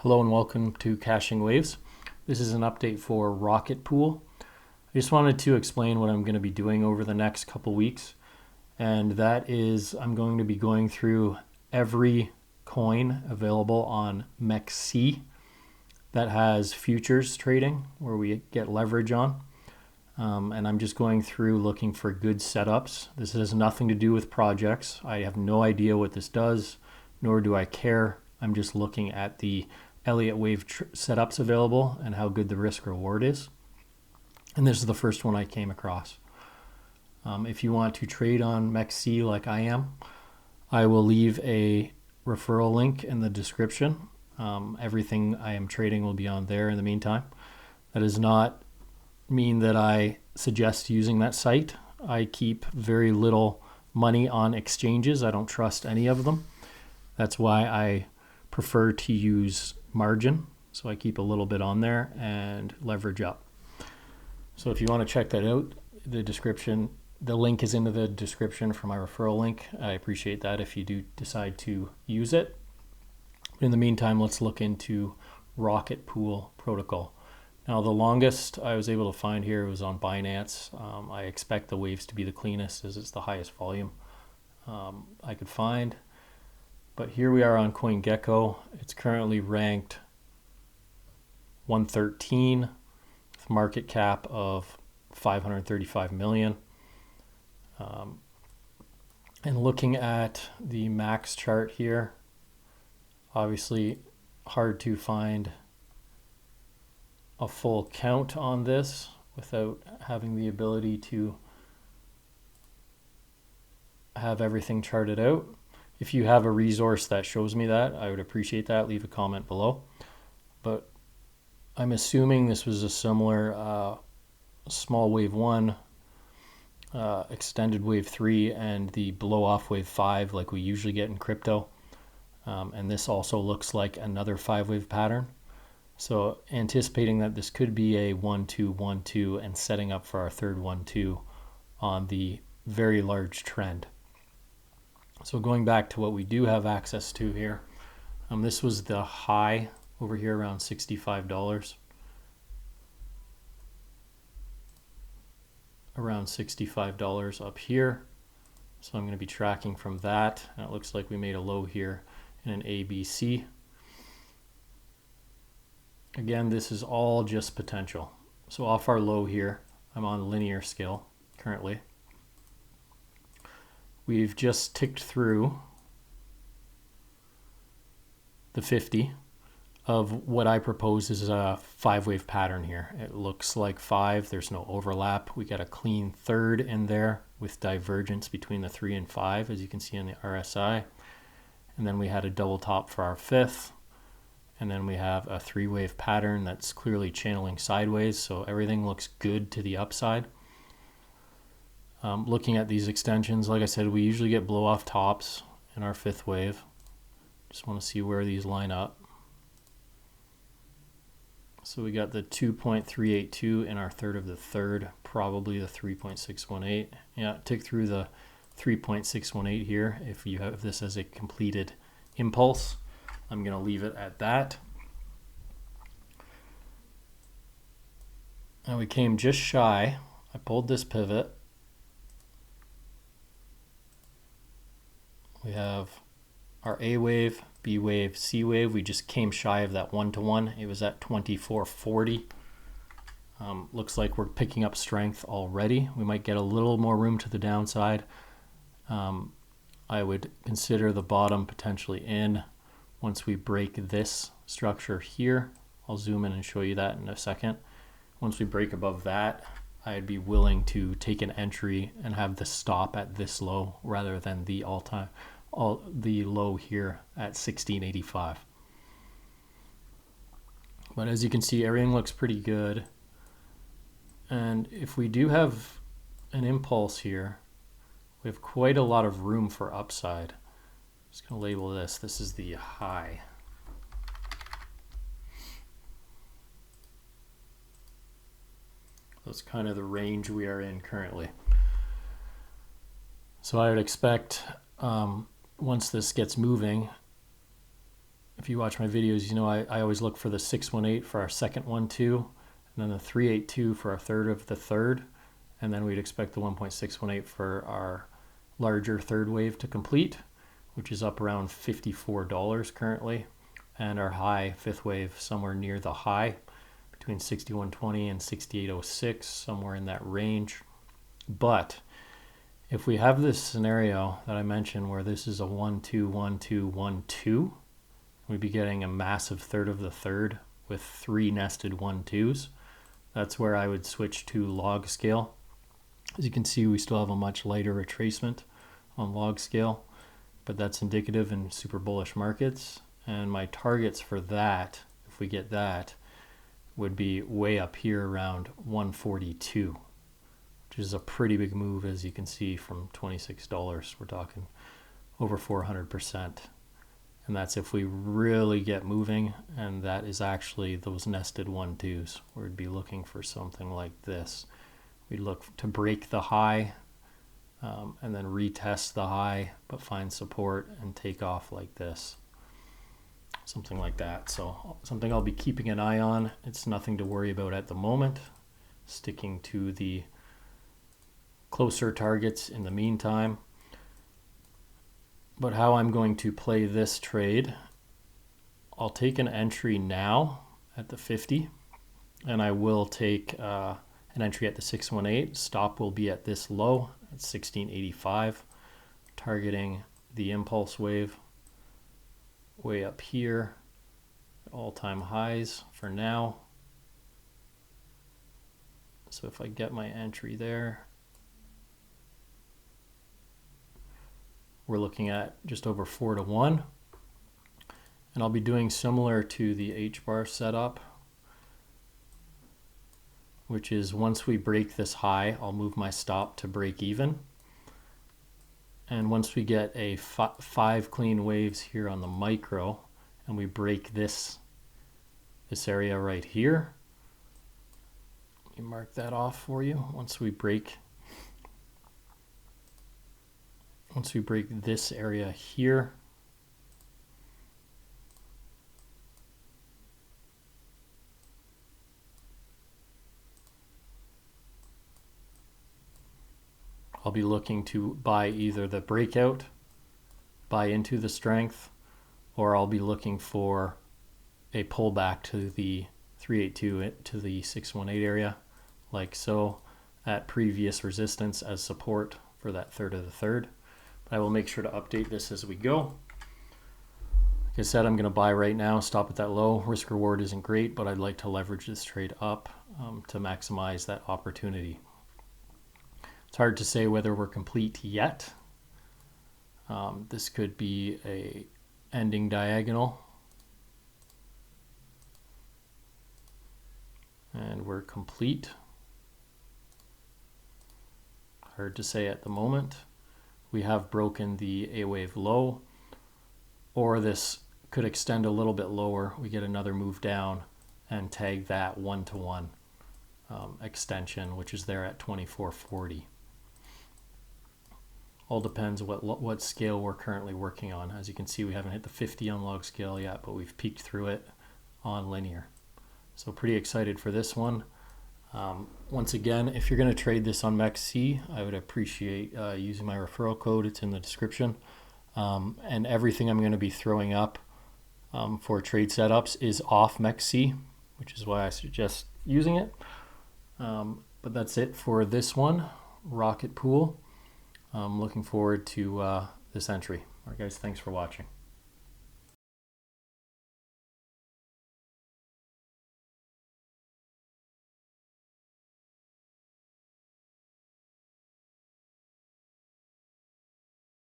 Hello and welcome to Caching Waves. This is an update for Rocket Pool. I just wanted to explain what I'm going to be doing over the next couple weeks, and that is I'm going to be going through every coin available on MEXC that has futures trading where we get leverage on. And I'm just going through looking for good setups. This has nothing to do with projects. I have no idea what this does, nor do I care. I'm just looking at the Elliott Wave setups available and how good the risk reward is. And this is the first one I came across. If you want to trade on MEXC like I am, I will leave a referral link in the description. Everything I am trading will be on there in the meantime. That does not mean that I suggest using that site. I keep very little money on exchanges. I don't trust any of them. That's why I prefer to use margin. So I keep a little bit on there and leverage up. So if you want to check that out, the link is in the description for my referral link. I appreciate that if you do decide to use it. In the meantime, let's look into Rocket Pool protocol. Now, the longest I was able to find here was on Binance. I expect the waves to be the cleanest as it's the highest volume I could find. But here we are on CoinGecko. It's currently ranked 113 with market cap of 535 million. And looking at the max chart here, obviously hard to find a full count on this without having the ability to have everything charted out. If you have a resource that shows me that, I would appreciate that. Leave a comment below. But I'm assuming this was a similar small wave 1, extended wave 3, and the blow off wave 5 like we usually get in crypto. And this also looks like another 5-wave pattern. So anticipating that this could be a 1-2-1-2 and setting up for our third 1-2 on the very large trend. So going back to what we do have access to here, this was the high over here around $65. Around $65 up here. So I'm going to be tracking from that. And it looks like we made a low here in an ABC. Again, this is all just potential. So off our low here, I'm on linear scale currently. We've just ticked through the 50 of what I propose is a 5-wave pattern here. It looks like 5, there's no overlap. We got a clean third in there with divergence between the 3 and 5, as you can see on the RSI. And then we had a double top for our 5th. And then we have a 3-wave pattern that's clearly channeling sideways, so everything looks good to the upside. Looking at these extensions, like I said, we usually get blow off tops in our 5th wave. Just want to see where these line up. So we got the 2.382 in our third of the third, probably the 3.618. Yeah, tick through the 3.618 here if you have this as a completed impulse. I'm going to leave it at that. And we came just shy. I pulled this pivot. We have our A wave, B wave, C wave. We just came shy of that 1-to-1. It was at 24.40. Looks like we're picking up strength already. We might get a little more room to the downside. I would consider the bottom potentially in once we break this structure here. I'll zoom in and show you that in a second. Once we break above that, I'd be willing to take an entry and have the stop at this low rather than the the low here at 1685. But as you can see, everything looks pretty good. And if we do have an impulse here, we have quite a lot of room for upside. Just going to label this. This is the high. That's kind of the range we are in currently. So I would expect once this gets moving, if you watch my videos, you know I always look for the 618 for our second 1-2, and then the 382 for our third of the third, and then we'd expect the 1.618 for our larger third wave to complete, which is up around $54 currently, and our high fifth wave somewhere near the high, between 61.20 and 68.06, somewhere in that range. But if we have this scenario that I mentioned where this is a 1-2, 1-2, 1-2, we'd be getting a massive third of the third with 3 nested 1-2s. That's where I would switch to log scale. As you can see, we still have a much lighter retracement on log scale, but that's indicative in super bullish markets. And my targets for that, if we get that, would be way up here around 142, which is a pretty big move, as you can see, from $26. We're talking over 400%. And that's if we really get moving, and that is actually those nested 1-2s. We'd be looking for something like this. We'd look to break the high and then retest the high, but find support and take off like this. Something like that. So something I'll be keeping an eye on. It's nothing to worry about at the moment. Sticking to the closer targets in the meantime. But how I'm going to play this trade, I'll take an entry now at the 50, and I will take an entry at the 618. Stop will be at this low at 1685, targeting the impulse wave way up here, all-time highs for now. So if I get my entry there, we're looking at just over 4-1. And I'll be doing similar to the H-bar setup, which is once we break this high, I'll move my stop to break even. And once we get a 5 clean waves here on the micro, and we break this area right here, let me mark that off for you. Once we break this area here, I'll be looking to buy either the breakout, buy into the strength, or I'll be looking for a pullback to the 382 to the 618 area, like so, at previous resistance as support for that third of the third. But I will make sure to update this as we go. Like I said, I'm going to buy right now, stop at that low. Risk reward isn't great, but I'd like to leverage this trade up to maximize that opportunity. It's hard to say whether we're complete yet. This could be a ending diagonal. And we're complete. Hard to say at the moment. We have broken the A wave low, or this could extend a little bit lower. We get another move down and tag that 1-to-1 extension, which is there at 2440. All depends what scale we're currently working on. As you can see, we haven't hit the 50 on log scale yet, but we've peeked through it on linear. So pretty excited for this one. Once again, if you're going to trade this on MEXC, I would appreciate using my referral code. It's in the description. And everything I'm going to be throwing up for trade setups is off MEXC, which is why I suggest using it. But that's it for this one, Rocket Pool. I'm looking forward to this entry. All right, guys, thanks for watching.